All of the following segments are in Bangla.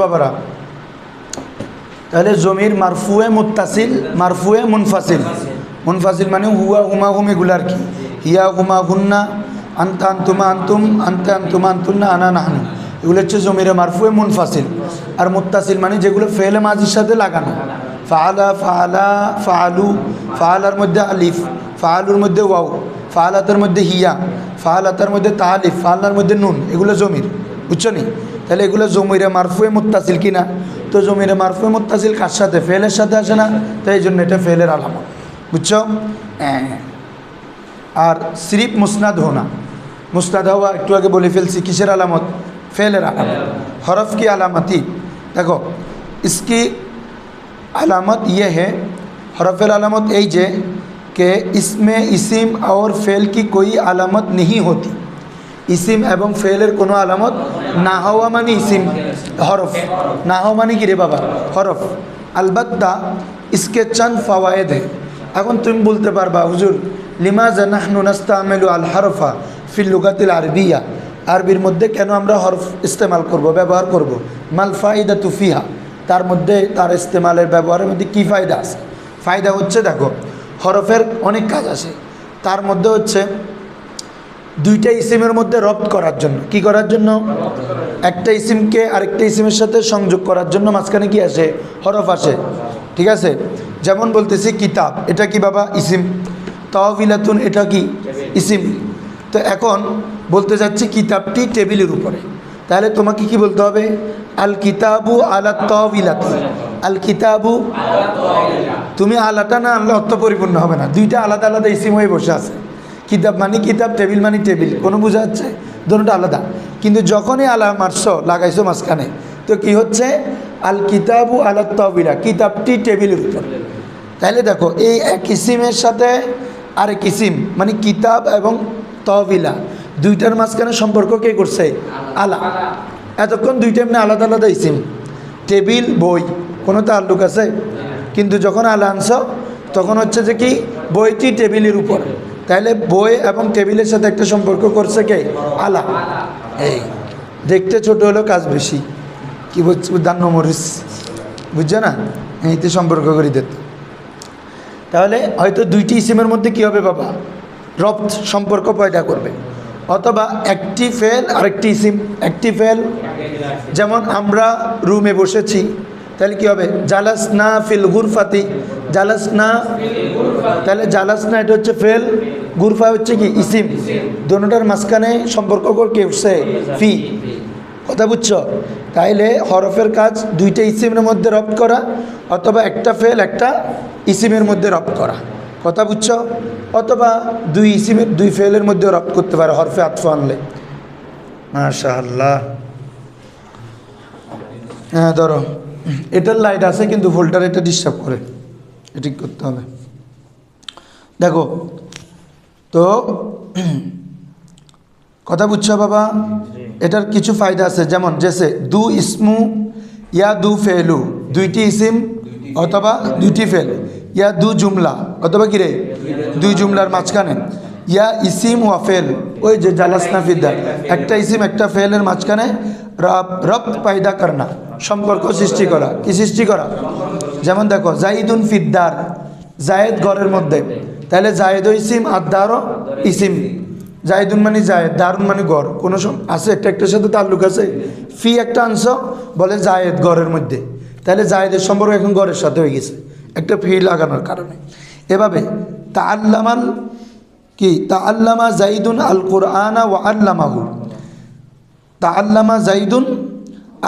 বাবারা, তাহলে জমির মারফুয়ে মুত্তাসিল, মারফুয়ে মুনফাসিল। মুনফাসিল মানে হুয়া হুমা হুম এগুলো আর কি। হিয়া হুমা হুন্না, আন্তা আন্তুমা আন্তুম, আন্তা আন্তুমা আন্তুন্না, আনা নাহনু, এগুলো হচ্ছে জমিরে মারফুয়ে মুনফাসিল। আর মুত্তাসিল মানে যেগুলো ফেলে মাজির সাথে লাগানো। ফাআলা, ফাআলা, ফাআলু, ফাআলার মধ্যে আলিফ, ফাআলুর মধ্যে ওয়াও, ফাআলাতের মধ্যে হিয়া, ফাআলাতের মধ্যে তালিফ, ফাআলার মধ্যে নুন, এগুলো জমির। বুঝছো নি? তাহলে এগুলো জমিরে মারফুয়ে মুত্তাসিল কিনা? তো জমিরে মারফুয়ে মুত্তাসিল কার সাথে? ফেলের সাথে আসে না, তাই এই জন্য এটা ফেলের আলামত। বুঝছো? আর সিরিফ মুসনাদ হোনা, মুসনাদ হওয়া একটু আগে বলে ফেলছি, কিসের আলামত? ফেলের আলামত। হরফ की अलामती देखो, इसकी अलामत ये है, हरफ़ अलामत यही है कि इसमें इसिम और फ़ेल की कोई अलामत नहीं होती। इसिम एवं फ़ेलर कोनो अलामत ना हवा मानी इसिम हरफ, ना हवा मानी कि रे बाबा हरफ। अलबत्ता इसके चंद फ़वायद है। এখন তুমি বলতে পারবা হুজুর লিমাযা নাহনু নাস্তামিলু আল হরফা ফিল লুগাতিল আরবিয়া, আরবির মধ্যে কেন আমরা হরফ ইস্তেমাল করব, ব্যবহার করব? মাল ফায়দাতু ফিহা, তার মধ্যে তার ইস্তেমালের ব্যবহারের মধ্যে কী ফায়দা আছে? ফায়দা হচ্ছে দেখো, হরফের অনেক কাজ আছে, তার মধ্যে হচ্ছে দুইটা ইসিমের মধ্যে রপ্ত করার জন্য। কি করার জন্য? একটা ইসিমকে আরেকটা ইসিমের সাথে সংযোগ করার জন্য মাঝখানে কি আসে? হরফ আসে। ঠিক আছে? যেমন বলতেছি কিতাব, এটা কি বাবা? ইসিম। তাওবিলাতুন, এটা কি? ইসিম। তো এখন বলতে যাচ্ছি কিতাবটি টেবিলের উপরে, তাহলে তোমাকে কি বলতে হবে? আল কিতাবু আলা তাওবিলাতি, আল কিতাবু। তুমি আলাটা না আনলে অর্থ পরিপূর্ণ হবে না, দুইটা আলাদা আলাদা ইসিম হয়ে বসে আছে। কিতাব মানে কিতাব, টেবিল মানে টেবিল, কোনো বোঝা যাচ্ছে? দুটোটা আলাদা। কিন্তু যখনই আলা মারছো, লাগাইছো মাঝখানে, তো কি হচ্ছে? আল কিতাবু আলা তাওবিলা, কিতাবটি টেবিলের উপর। তাহলে দেখো, এই এক ইসিমের সাথে আরেক ইসিম মানে কিতাব এবং তাওবিলা, দুইটার মাঝখানে সম্পর্ক কে করছে? আলা। এতক্ষণ দুইটা এমনি আলাদা আলাদা ইসিম, টেবিল বই, কোনো তাল্লুক আছে? কিন্তু যখন আলা আনছো তখন হচ্ছে যে কি, বইটি টেবিলের উপর, তাহলে বই এবং টেবিলের সাথে একটা সম্পর্ক করছে কে? আলা। এই দেখতে ছোট হলেও কাজ বেশি, কি বলছি? দান্ন মরিস, বুঝছো না? এইতে সম্পর্ক করে দিত। তাহলে হয়তো দুইটি ইসিমের মধ্যে কি হবে বাবা? রপ্ত, সম্পর্ক পয়দা করবে। অথবা একটি ফেল আরেকটি ইসিম, একটি ফেল, যেমন আমরা রুমে বসেছি, তাহলে কি হবে? জালাসনা ফিল গুরফাতি, জালাসনা, তাহলে জালাসনা এটা হচ্ছে ফেল, গুরফা হচ্ছে কি? ইসিম। দোনোটার মাঝখানে সম্পর্ক কে উঠছে? ফি। কথা বুঝছো? তাইলে হরফের কাজ দুইটা ইসিমের মধ্যে রপ্ত করা, অথবা একটা ফেল একটা ইসিমের মধ্যে রপ্ত করা। কথা বুঝছো? অথবা দুই ইসিমের দুই ফেলের মধ্যে রপ্ত করতে পারে হরফে আতফ আনলে। মাশাআল্লাহ। হ্যাঁ ধরো, এটার লাইট আছে কিন্তু ভোল্টার এটা ডিস্টার্ব করে, এটা ঠিক করতে হবে। দেখো তো, কথা বুঝছো বাবা? এটার কিছু ফায়দা আছে, যেমন জেসে দু ইসমু ইয়া দু ফেলু, দুইটি ইসিম অথবা দুইটি ফেল, ইয়া দু জুমলা অথবা কি রে? দুই জুমলার মাঝখানে, ইয়া ইসিম ওয়া ফেল, ওই যে জালাসনা ফিদ্দার, একটা ইসিম একটা ফেলের মাঝখানে রপ্ত পায়দা করনা, সম্পর্ক সৃষ্টি করা। কি সৃষ্টি করা? যেমন দেখো, জাইদুন ফিদ্দার, জায়েদ ঘরের মধ্যে, তাহলে জায়েদ ইসিম আর দারও ইসিম। জায়দুন মানে জায়েদ, দারুন মানে ঘর, কোনো আছে একটা একটার সাথে তাল্লুক আছে? ফি একটা অংশ বলে জায়েদ ঘরের মধ্যে, তাহলে জায়েদের সম্পর্ক এখন ঘরের সাথে হয়ে গেছে একটা ফি লাগানোর কারণে। এভাবে তাআল্লামাল কি, তাআল্লামা জাইদুন আল কোরআনা ওয়া আল্লামাহু, তাআল্লামা জাইদুন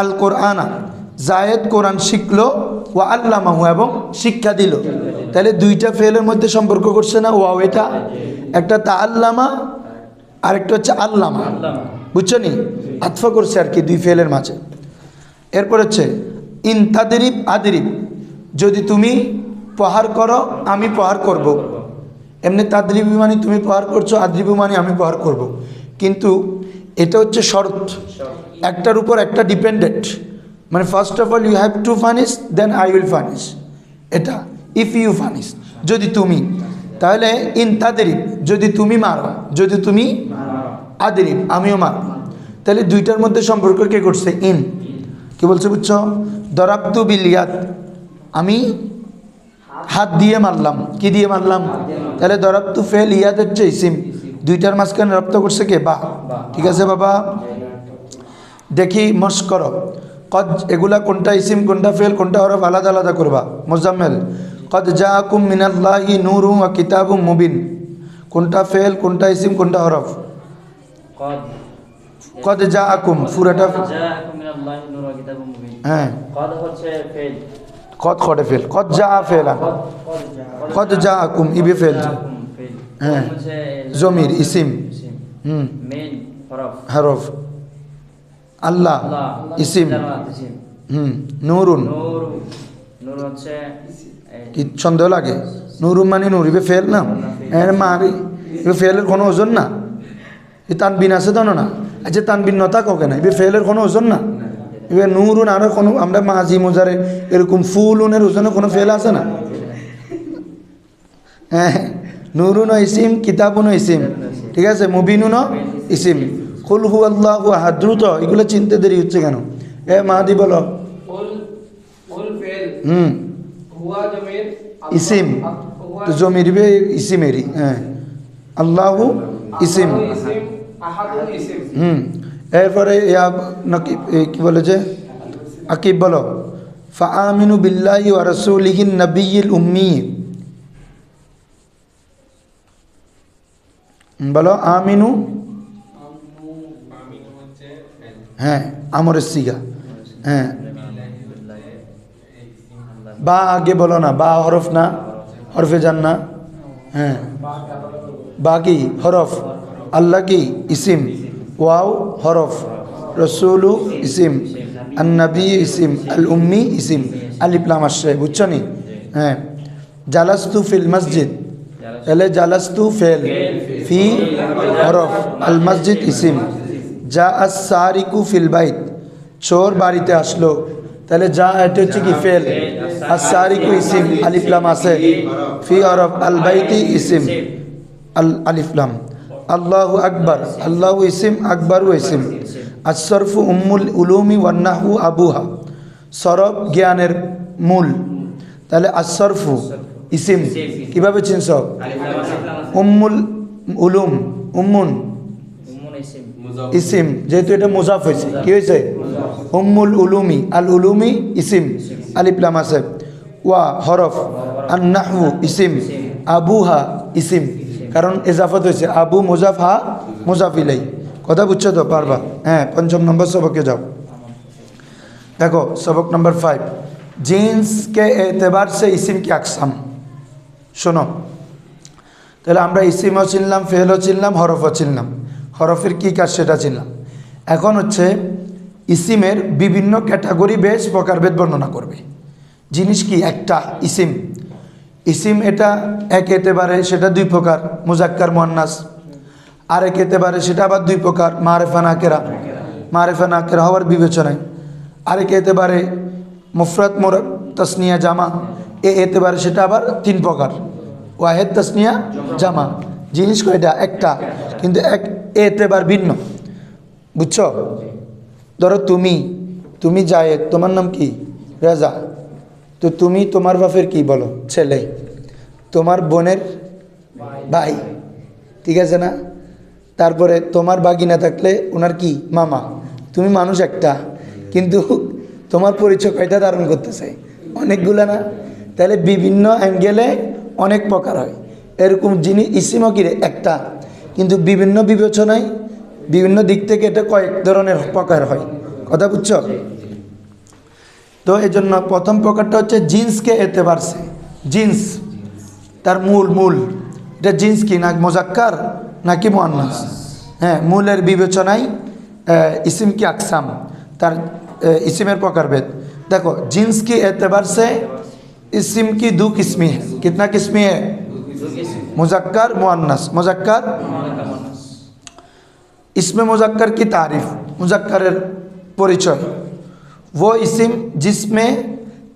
আল কোরআনা, জায়েদ কোরআন শিখলো, ওয়া আল্লামাহু এবং শিক্ষা দিল। তাহলে দুইটা ফেলের মধ্যে সম্পর্ক করছে না? ওয়াও এটা একটা তাআল্লামা, আরেকটা হচ্ছে আল্লামা। বুঝছো নি? আতফ করছে আর কি দুই ফেলের মাঝে। এরপর হচ্ছে ইন তাদরিব আদরিব, যদি তুমি প্রহার করো আমি প্রহার করব। এমনি তাদরিবি মানে তুমি প্রহার করছো, আদরিবু মানে আমি প্রহার করব। কিন্তু এটা হচ্ছে শর্ত, একটার উপর একটা ডিপেন্ডেন্ট, মানে first of all you have to furnish, then I will furnish. এটা ইফ ইউ ফানিশ, যদি তুমি, তাহলে ইন তাদরিব যদি তুমি মারো, যদি তুমি আদরিব আমিও মারব, তাহলে দুইটার মধ্যে সম্পর্ক কে করছে? ইন। কি বলছে বুঝছো? দরাবতু বিল ইয়াদ, আমি হাত দিয়ে মারলাম। কি দিয়ে মারলাম? তাহলে দরাবতু ফেল, ইয়াদ হচ্ছে ইসিম, দুইটার মাঝখানে রপ্ত করছে কে? বা। ঠিক আছে বাবা, দেখি মশ করো। কদ, এগুলা কোনটা ইসিম কোনটা ফেল কোনটা হরফ আলাদা আলাদা করবা। মুজাম্মেল, কদ জাআকুম মিনাল্লাহি নূরুন ওয়া কিতাবুম মুবিন, কোনটা ফেল কোনটা ইসিম কোনটা হরফ? কদ জাআকুম পুরাটা, হ্যাঁ কদ হচ্ছে ফেল, কদ খড়ে ফেল, কদ জা ফেলা, কদ জাআকুম ইবে ফেল, হ্যাঁ জমির ইসিম, মেন হরফ, হরফ। আল্লাহ ইসিম, নূরুন, নূর হচ্ছে কি সন্দেহ লাগে? নুরুম মানে নূর, ইবে ফেল না, এর মারি ইবে ফেলের কোনো ওজন না। এ তানবিন আছে তো না? আচ্ছা তানবিন নতা কাউকে না, ইবে ফেলের কোনো ওজন না। এবার নুরুন আরো কোনো, আমরা মাঝি মোজারে এরকম ফুলুনের ওজনে কোনো ফেল আছে না? হ্যাঁ, নুরুন ইসিম, কিতাবুন ইসিম, ঠিক আছে, মুবিনুন ইসিম। কুল হু আল্লাহু আহাদ, দ্রুত এগুলো চিনতে দেরি হচ্ছে কেন? মাহাদি বলো। ইসিম তো জমির বে ইসিমেরই, হ্যাঁ আল্লাহু ইসিম। এরপরে নাকিব কি বলে যে আকিব বলো, ফাআমিনু বিল্লাহি ওয়া রাসূলিহিন নাবিয়্যিল উম্মি, বলো আমিনু, হ্যাঁ আমরের সিগা, হ্যাঁ বা আগে বলো না, বা হরফ না, হরফে জান না, হ্যাঁ বা কি হরফ, আল্লাহ কি ইসিম, ওয়াও হরফ, রসুলু ইসিম, আন্নবী ইসিম, আল উম্মি ইসিম, আলিফ লাম আসছে, বুঝছো নি? হ্যাঁ, জালাস্তু ফিল মসজিদ, তাহলে জালাস্তু ফেল, ফি হরফ, আল মসজিদ ইসিম। যা আস সারিকু ফিল বাইত, চোর বাড়িতে আসলো, তাহলে যা এটা হচ্ছে কি ফেল, আস সারিকু ইসিম, আলিফ লাম আছে, ফি হরফ, আল বাইতি ইসিম, আল আলিফ লাম। আল্লাহু আকবার, আল্লাহু ইসিম, আকবারু ইসিম। আসরফু উম্মুল উলুমি ওয়ান নাহু আবুহা, সরফ জ্ঞানের মূল, তাহলে আসরফু ইসিম, কিভাবে চিনছ? উম্মুল উলুম, উম্মুন ইসিম, যেহেতু এটা মুজাফ হয়েছে, কি হয়েছে? উম্মুল উলুমি, আল উলুমি ইসিম, আলিফ লাম আছে। ওয়া হরফ, আন নাহু ইসিম, আবুহা ইসিম, কারণ এজাফত হয়েছে, আবু মুজাফ হা মুজাফ ইলাই। কথা বুঝছো তো? পারবা? হ্যাঁ, 5 নম্বর সবকে যাও। देखो सबक नंबर 5, जीन्स के एतबार से इसिम की अकसाम। শোনো, তাহলে আমরা ইসিমও চিনলাম, ফেলও চিনলাম, হরফও চিনলাম, হরফের কী কাজ সেটা চিনলাম। এখন হচ্ছে ইসিমের বিভিন্ন ক্যাটাগরি বেশ প্রকারভেদ বর্ণনা করবে। জিনিস কি? একটা ইসিম, ইসিম এটা এক এতেবারে সেটা 2 প্রকার, মুজাক্কার মুয়ান্নাস। আরেক এতেবারে সেটা আবার 2 প্রকার, মারেফা নাকেরা, মারেফা নাকেরা হওয়ার বিবেচনায়। আরেক এতেবারে মুফরাদ তাসনিয়া জামা, এতেবারে সেটা আবার 3 প্রকার, ওয়াহেদ তাসনিয়া জামা। জিনিস কয়টা? একটা, কিন্তু এক এতেবার ভিন্ন, বুঝছো? ধরো তুমি জায়েদ, তোমার নাম কি? রাজা, তো তুমি তোমার বাপের কি বলো? ছেলে, তোমার বোনের ভাই, ঠিক আছে না? তারপরে তোমার বাগিনা থাকলে ওনার কি? মামা। তুমি মানুষ একটা, কিন্তু তোমার পরিচয় কয়টা ধারণ করতেছে? অনেকগুলো না? তাহলে বিভিন্ন অ্যাঙ্গেলে অনেক প্রকার হয়। এরকম জিনিস ইসিমও কি একটা, কিন্তু বিভিন্ন বিবেচনায় বিভিন্ন দিক থেকে এটা কয়েক ধরনের প্রকার হয়। কথা বুঝছো? তো এই জন্য প্রথম প্রকারটা হচ্ছে জিন্সকে এতেবার সে, জিন্স তার মূল এটা জিন্স কি না মুজাক্কার নাকি মুয়ান্নাস? হ্যাঁ, মূলের বিবেচনায় ইসিম কি আকসাম, তার इसिमेर प्रकारभेद। देखो जिन्स की एतबार से इसिम की 2 किस्में हैं। कितना किस्में है? मुज़क्कर मुअन्नस। मुज़क्कर इसमें मुज़क्कर की तारीफ, मुज़क्कर परिचय, वो इसिम जिसमें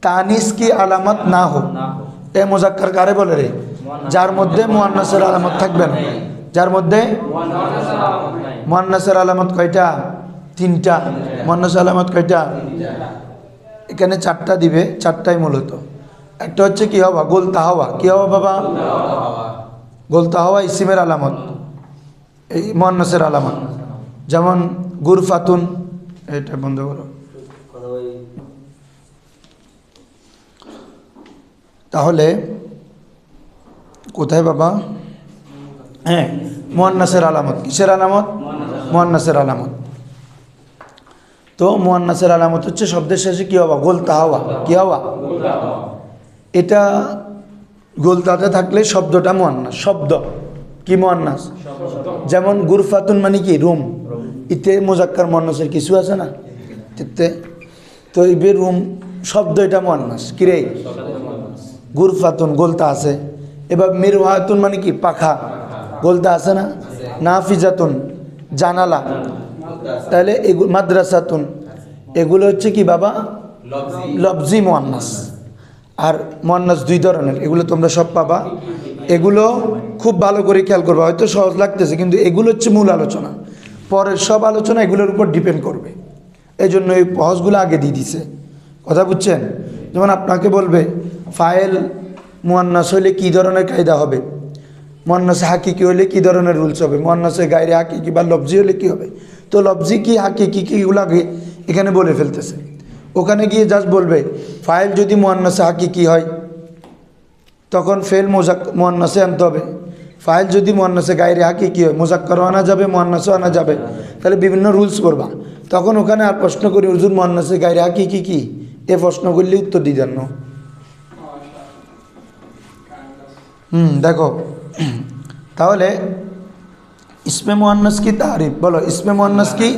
तानीस की अलामत ना हो। ए मुज़क्कर कारे बोले रे? जार मध्य मुअन्नसेर आलामत थाकबे ना। जार मध्य मुअन्नसेर आलामत कयटा? 3टा। मुअन्नस आलामत कयटा? এখানে চারটা দিবে, চারটাই মূলত। একটা হচ্ছে কি হওয়া, গোলতা হওয়া। কি হওয়া বাবা? গোলতা হওয়া ইসিমের আলামত, এই মুয়ান্নাসের আলামত। যেমন গুরফাতুন, এটা বন্ধ করো। তাহলে কোথায় বাবা? হ্যাঁ, মুয়ান্নাসের আলামত। কিসের আলামত? মুয়ান্নাসের আলামত। তো মুয়ান্নাসের আলামত হচ্ছে শব্দের শেষে কি হওয়া? গোলতা হওয়া। কি হওয়া? এটা গোলতাতে থাকলে শব্দটা মুয়ান্নাস। শব্দ কি মুয়ান্নাস? যেমন গুরফাতুন মানে কি? রুম। ইতে মুজাক্কার মুয়ান্নাসের কিছু আছে না? ইতে তো ইবে রুম শব্দ, এটা মুয়ান্নাস। কি রে? গুরফাতুন গোলতা আছে। এবার মিরওয়াতুন মানে কি? পাখা। গোলতা আছে না? নাফিজাতুন জানালা। তাহলে এগুলো মাদ্রাসাতুন, এগুলো হচ্ছে কি বাবা? লফজি মুয়ান্নাস। আর মুয়ান্নাস দুই ধরনের, এগুলো তোমরা সব পাবা। এগুলো খুব ভালো করে খেয়াল করবা। হয়তো সহজ লাগতেছে, কিন্তু এগুলো হচ্ছে মূল আলোচনা। পরের সব আলোচনা এগুলোর উপর ডিপেন্ড করবে। এই জন্য এই সহজগুলো আগে দিয়ে দিছে। কথা বুঝছেন? যেমন আপনাকে বলবে ফাইল মুয়ান্নাস হইলে কী ধরনের কায়দা হবে, মুয়ান্নাসে হাকিকি হইলে কী ধরনের রুলস হবে, মুয়ান্নাসে গায়রে হাকিকি বা লফজি হলে কী হবে। তো লফজি কি হাকিকি কি এগুলো আগে এখানে বলে ফেলতেছে। ওখানে গিয়ে জাস্ট বলবে ফাইল যদি মুয়ান্নাসে হাকিকি হয় তখন ফেল মুয়ান্নাসে আনতে হবে। ফাইল যদি মুয়ান্নাসে গায়রে হাকিকি হয় মুজাক্কারও আনা যাবে, মুয়ান্নাসও আনা যাবে। তাহলে বিভিন্ন রুলস করবা। তখন ওখানে আর প্রশ্ন করি হুজুর মুয়ান্নাসে গায়রে হাকিকি কি, এ প্রশ্ন করলে উত্তর দিয়ে দেন। দেখো তাহলে ইসমে মুয়ান্নাস কি तारीफ, बोलो इसमें मुअन्नस की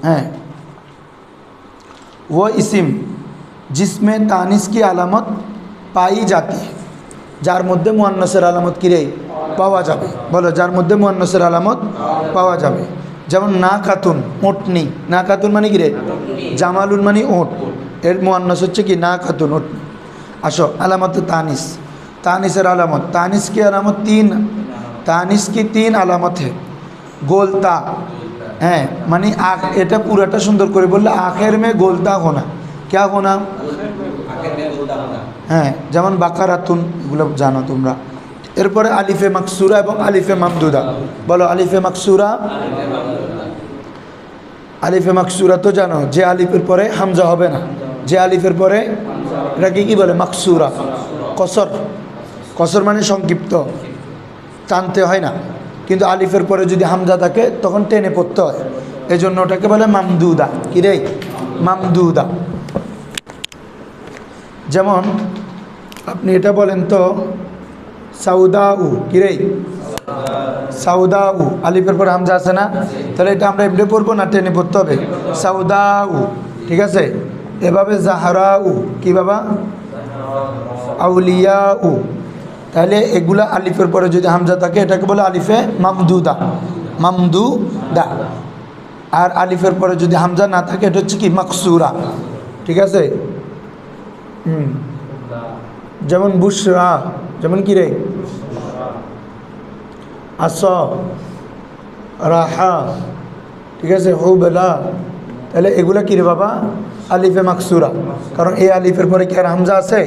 हैं वो इस्म जिसमें तानिस की अलामत पाई जाती है, जार मध्य मुअन्नसेर आलामत की रे पावा जाबे। बोलो जार मध्य मुअन्नसेर आलामत पावा जाबे। जेमन ना खातुन ओटनी, ना खातुन माने कि रे জামালুন माने ओट, एर मुअन्नस होच्छे कि ना खातुन ओटनी। आसो आलामत तानिस, तानिसের आलामत, तानिस की आलामत तीन, तानिस की तीन आलामत है। गोलता হ্যাঁ মানে आख, এটা পুরাটা সুন্দর করে বললে आखिर में गोलता होना। क्या होना? হ্যাঁ যেমন বাকারাতুন, এগুলো জানো তোমরা। এরপরে আলিফে মাকসুরা এবং আলিফে মামদুদা। বলো আলিফে মাকসুরা। আলিফে মাকসুরা তো জানো, যে আলিফের পরে হামজা হবে না, যে আলিফের পরে এটাকে কি বলে? মাকসুরা। কসর, কসর মানে সংক্ষিপ্ত, টানতে হয় না। কিন্তু আলিফের পরে যদি হামজা থাকে তখন টেনে পড়তে হয়, এই জন্য ওটাকে বলে মামদুদা। কি রে? মামদুদা। যেমন আপনি এটা বলেন তো সাউদাউ, কি রে? সাউদাউ, আলিফের পরে হামজা আছে না, তাহলে এটা আমরা এমনি পড়বো না, টেনে পড়তে হবে সাউদাউ। ঠিক আছে? এভাবে জাহরাউ, কি বাবা? আউলিয়াউ। তাহলে এগুলা আলিফের পরে যদি হামজা থাকে এটাকে বলে আলিফে মামদুদা, মামদুদা। আর আলিফের পরে যদি হামজা না থাকে এটা হচ্ছে কি? মাকসুরা। ঠিক আছে? যেমন বুশরা, যেমন কি রে? আস, রাহা। ঠিক আছে? হুবলা। তাহলে এগুলা কি রে বাবা? আলিফে মাকসুরা। কারণ এই আলিফের পরে কি আর হামজা আছে?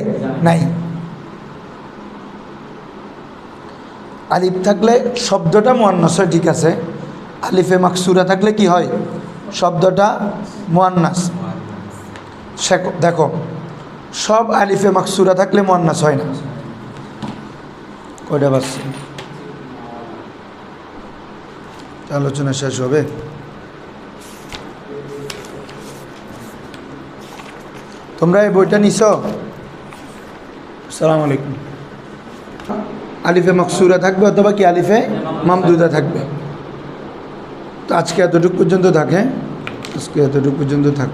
নাই। আলিফ থাকলে শব্দটা মুয়ান্নাস হয়, ঠিক আছে। আলিফে মাকসুরা থাকলে কি হয়? শব্দটা মুয়ান্নাস। দেখো সব আলিফে মাকসুরা থাকলে মুয়ান্নাস হয় না। কয়টা বাজছে? আলোচনা শেষ হবে। তোমরা এই বইটা নিছো? আসসালামু আলাইকুম। আলিফে মাকসুরা থাকবে অথবা কি আলিফে মামদুদা থাকবে। তো আজকে এতটুকু পর্যন্ত থাকে, আজকে এতটুকু পর্যন্ত থাকবে।